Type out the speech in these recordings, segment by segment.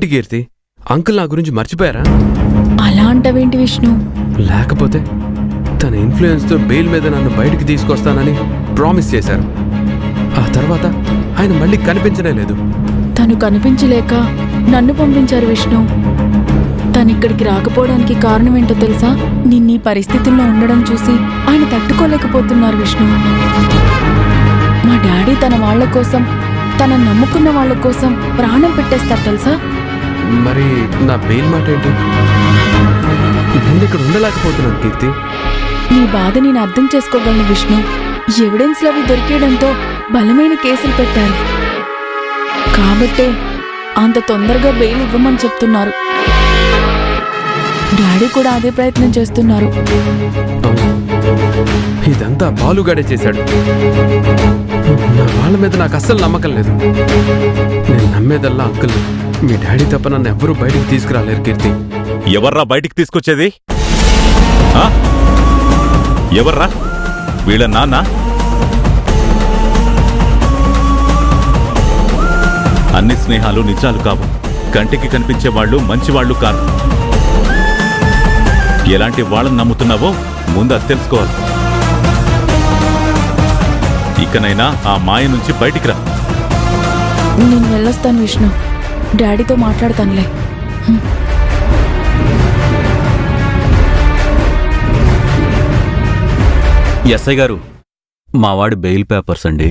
ఏంటి కీర్తి, అంకుల్ నా గురించి మర్చిపోయారా? అలా అంటావేంటి విష్ణు? లేకపోతే తన ఇన్ఫ్లుయెన్స్తో బెయిల్ మీద నన్ను బయటికి తీసుకొస్తానని ప్రామిస్ చేశారు. ఆ తర్వాత ఆయన మళ్ళీ కనిపించనే లేదు. తను కనిపించలేక నన్ను పంపించారు విష్ణు. తనిక్కడికి రాకపోవడానికి కారణం ఏంటో తెలుసా? నిన్నీ పరిస్థితుల్లో ఉండడం చూసి ఆయన తట్టుకోలేకపోతున్నారు విష్ణు. మా డాడీ తన వాళ్ల కోసం, తన నమ్ముకున్న వాళ్ల కోసం ప్రాణం పెట్టేస్తారు తెలుసా? మరి నా బెయిల్ మాట ఏంటి? నేను ఇక్కడ ఉండలేకపోతున్నాను కీర్తి. నీ బాధ నేను అర్థం చేసుకోగలను విష్ణు. ఎవిడెన్స్లు అవి దొరికేయడంతో బలమైన కేసులు పెట్టారు కాబట్టే అంత తొందరగా బెయిల్ ఇవ్వమని చెప్తున్నారు. డాడీ కూడా అదే ప్రయత్నం చేస్తున్నారు. ఇదంతా బాలుగాడే చేశాడు. నా వాళ్ళ మీద నాకు అస్సలు నమ్మకం లేదు. నేను నమ్మేదల్లా అంకుల్. మీ డాడీ తప్ప నన్ను ఎవ్వరూ బయటికి తీసుకురాలేరు కీర్తి. ఎవర్రా బయటికి తీసుకొచ్చేది? ఎవర్రా? వీళ్ళ నాన్న? అన్ని స్నేహాలు నిజాలు కావు. కంటికి కనిపించే వాళ్ళు మంచివాళ్లు కాదు. ఎలాంటి వాళ్ళని నమ్ముతున్నావో ముందు అది తెలుసుకోవాలి. ఇకనైనా ఆ మాయ నుంచి బయటికి రా. నేను వెళ్ళొస్తాను విష్ణు. డాడీతో మాట్లాడతానులే. ఎస్ఐ గారు, మావాడి బెయిల్ పేపర్స్ అండి.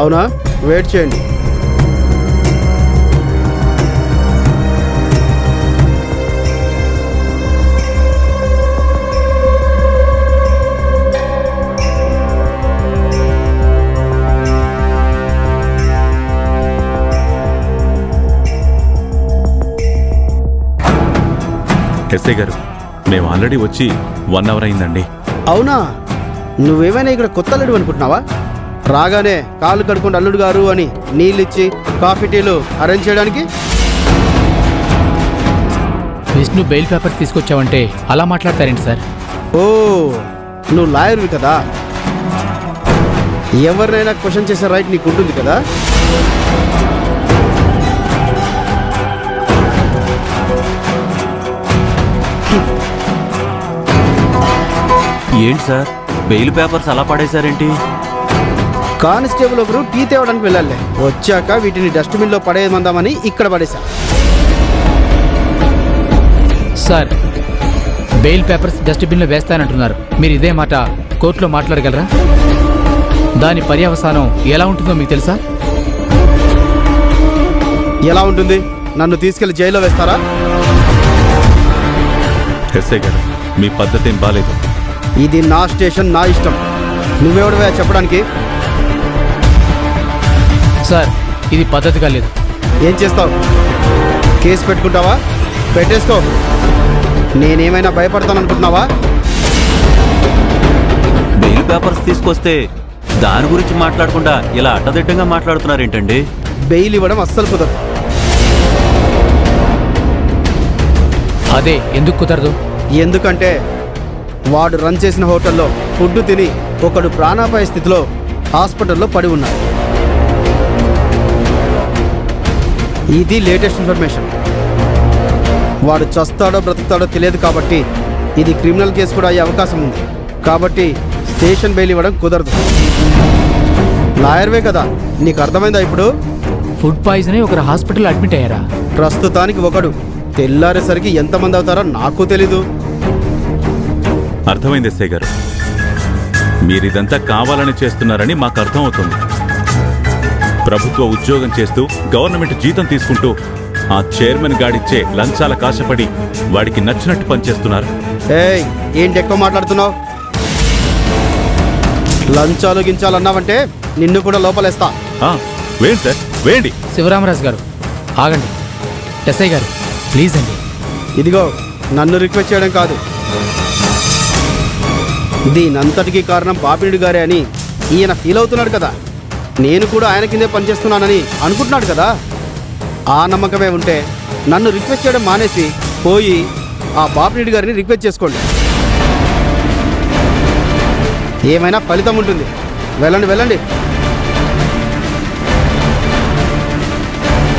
అవునా? వెయిట్ చేయండి. ఎస్ఐ గారు, మేము ఆల్రెడీ వచ్చి 1 అవర్ అయిందండి. అవునా? నువ్వేమైనా ఇక్కడ కొత్త అల్లుడు అనుకుంటున్నావా? రాగానే కాళ్ళు కడుక్కుంటూ అల్లుడు గారు అని నీళ్ళిచ్చి కాఫీ టీలు అరేంజ్ చేయడానికి. విష్ణు బెయిల్ పేపర్ తీసుకొచ్చావంటే అలా మాట్లాడతారేంటి సార్? ఓ, నువ్వు లాయర్వి కదా, ఎవరినైనా క్వశ్చన్ చేసే రైట్ నీకు ఉంటుంది కదా. ఏంటి సార్, బెయిల్ పేపర్స్ అలా పడేశారేంటి? కానిస్టేబుల్ ఒకరు టీ తేవడానికి వెళ్ళాలి. వచ్చాక వీటిని డస్ట్బిన్లో పడేయమందామని ఇక్కడ పడేశా. సార్, బెయిల్ పేపర్స్ డస్ట్బిన్లో వేస్తానంటున్నారు. మీరు ఇదే మాట కోర్టులో మాట్లాడగలరా? దాని పర్యవసానం ఎలా ఉంటుందో మీకు తెలుసా? ఎలా ఉంటుంది? నన్ను తీసుకెళ్లి జైల్లో వేస్తారా? ఎస్ఐ గారు, మీ పద్ధతి ఏం బాలేదు. ఇది నా స్టేషన్, నా ఇష్టం. నువ్వెవడవే చెప్పడానికి? సార్, ఇది పద్ధతిగా లేదు. ఏం చేస్తావు? కేసు పెట్టుకుంటావా? పెట్టేసుకో. నేనేమైనా భయపడతాననుకుంటున్నావా? బెయిల్ పేపర్స్ తీసుకొస్తే దాని గురించి మాట్లాడకుండా ఇలా అడ్డదిడ్డంగా మాట్లాడుతున్నారేంటండి? బెయిల్ ఇవ్వడం అస్సలు కుదరదు. అదే ఎందుకు కుదరదు? ఎందుకంటే వాడు రన్ చేసిన హోటల్లో ఫుడ్ తిని ఒకడు ప్రాణాపాయ స్థితిలో హాస్పిటల్లో పడి ఉన్నాడు. ఇది లేటెస్ట్ ఇన్ఫర్మేషన్. వాడు చస్తాడో బ్రతుకుతాడో తెలియదు కాబట్టి ఇది క్రిమినల్ కేసు కూడా అయ్యే అవకాశం ఉంది. కాబట్టి స్టేషన్ బెయిల్ ఇవ్వడం కుదరదు. లాయర్వే కదా, నీకు అర్థమైందా ఇప్పుడు? ఫుడ్ పాయిజన్ అయి ఒకరు హాస్పిటల్ అడ్మిట్ అయ్యారా? ప్రస్తుతానికి ఒకడు. తెల్లారేసరికి ఎంతమంది అవుతారో నాకు తెలీదు. అర్థమైంది ఎస్ఐ గారు, మీరిదంతా కావాలని చేస్తున్నారని మాకు అర్థమవుతుంది. ప్రభుత్వ ఉద్యోగం చేస్తూ గవర్నమెంట్ జీతం తీసుకుంటూ ఆ చైర్మన్ గాడిచ్చే లంచాల కాశపడి వాడికి నచ్చినట్టు పనిచేస్తున్నారు. ఏయ్, ఏంటి ఎక్కువ మాట్లాడుతున్నావు? లంచాలు గించాలన్నావంటే నిన్ను కూడా లోపలేస్తా. వేయండి సార్, వేయండి. శివరామరాజు గారు, ఆగండి. ఎస్ఐ గారు, ప్లీజ్ అండి. ఇదిగో, నన్ను రిక్వెస్ట్ చేయడం కాదు. దీనంతటికీ కారణం బాపిరెడ్డి గారే అని ఈయన ఫీల్ అవుతున్నాడు కదా. నేను కూడా ఆయన కిందే పనిచేస్తున్నానని అనుకుంటున్నాడు కదా. ఆ నమ్మకమే ఉంటే నన్ను రిక్వెస్ట్ చేయడం మానేసి పోయి ఆ బాపిరెడ్డి గారిని రిక్వెస్ట్ చేసుకోండి. ఏమైనా ఫలితం ఉంటుంది. వెళ్ళండి వెళ్ళండి.